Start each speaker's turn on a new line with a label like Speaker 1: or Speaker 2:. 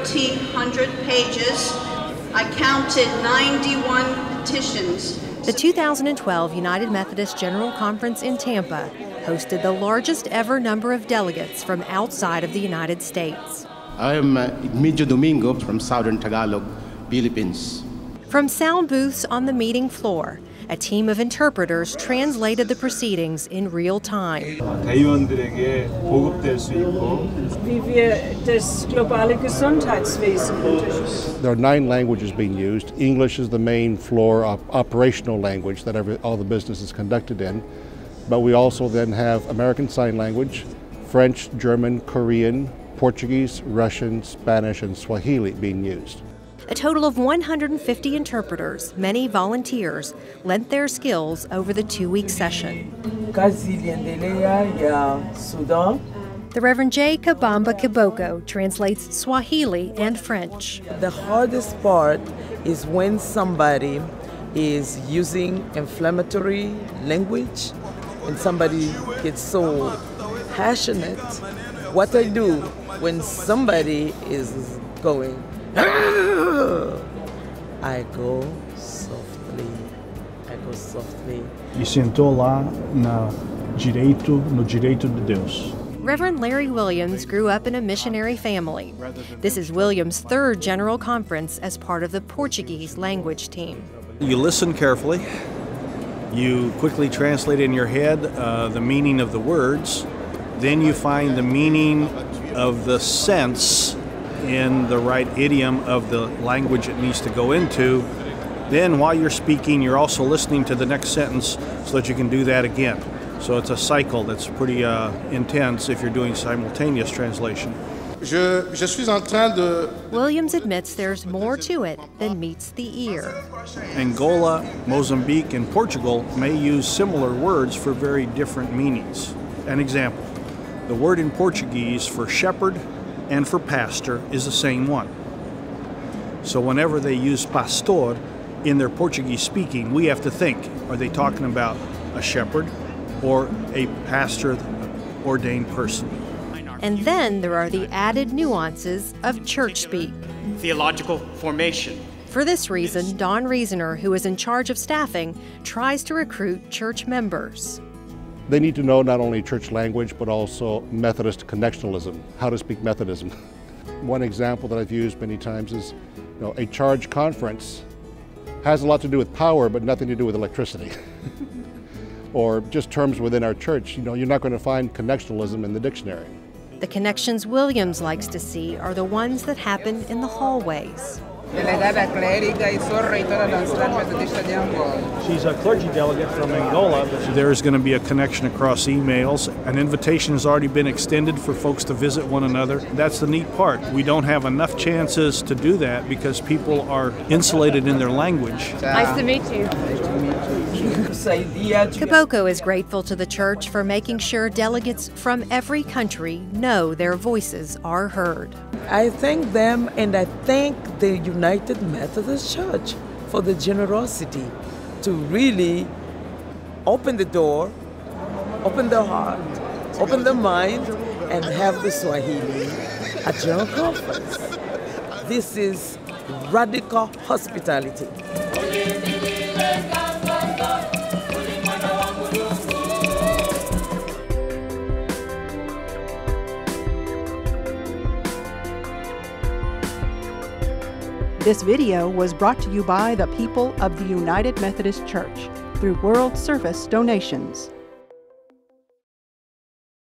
Speaker 1: 1,300 pages. I counted 91 petitions.
Speaker 2: The 2012 United Methodist General Conference in Tampa hosted the largest ever number of delegates from outside of the United States.
Speaker 3: I am Medyo Domingo from Southern Tagalog, Philippines.
Speaker 2: From sound booths on the meeting floor, a team of interpreters translated the proceedings in real time.
Speaker 4: 대의원들에게 보급될 수 있고
Speaker 5: wie wir das globale Gesundheitswesen unterstützen.
Speaker 6: There are 9 languages being used. English is the main floor operational language that all the business is conducted in. But we also then have American Sign Language, French, German, Korean, Portuguese, Russian, Spanish, and Swahili being used.
Speaker 2: A total of 150 interpreters, many volunteers, lent their skills over the 2-week session. The Reverend J. Kabamba Kiboko translates Swahili and French.
Speaker 7: The hardest part is when somebody is using inflammatory language and somebody gets so passionate. What I do when somebody is going, I go softly.
Speaker 4: e sentou lá no direito de Deus.
Speaker 2: Reverend Larry Williams grew up in a missionary family. This is Williams' 3rd General Conference as part of the Portuguese language team.
Speaker 8: You listen carefully. You quickly translate in your head the meaning of the words. Then you find the meaning of the sense in the right idiom of the language it needs to go into. Then while you're speaking, you're also listening to the next sentence so that you can do that again. So it's a cycle that's pretty intense if you're doing simultaneous translation.
Speaker 2: Williams admits there's more to it than meets the ear.
Speaker 8: Angola, Mozambique, and Portugal may use similar words for very different meanings. An example, the word in Portuguese for shepherd and for pastor is the same one. So whenever they use pastor in their Portuguese speaking, we have to think, are they talking about a shepherd or a pastor ordained person?
Speaker 2: And then there are the added nuances of church speak.
Speaker 9: Theological formation.
Speaker 2: For this reason, Don Reasoner, who is in charge of staffing, tries to recruit church members.
Speaker 6: They need to know not only church language, but also Methodist connectionalism, how to speak Methodism. One example that I've used many times is, a charge conference has a lot to do with power, but nothing to do with electricity. Or just terms within our church. You're not going to find connectionalism in the dictionary.
Speaker 2: The connections Williams likes to see are the ones that happen in the hallways.
Speaker 10: She's
Speaker 4: a clergy delegate from Angola.
Speaker 8: There's going to be a connection across emails. An invitation has already been extended for folks to visit one another. That's the neat part. We don't have enough chances to do that because people are insulated in their language.
Speaker 11: Nice to meet you.
Speaker 2: Kiboko is grateful to the church for making sure delegates from every country know their voices are heard.
Speaker 7: I thank them and I thank the United Methodist Church for the generosity to really open the door, open the heart, open the mind, and have the Swahili at General Conference. This is radical hospitality.
Speaker 12: This video was brought to you by the people of the United Methodist Church through World Service donations.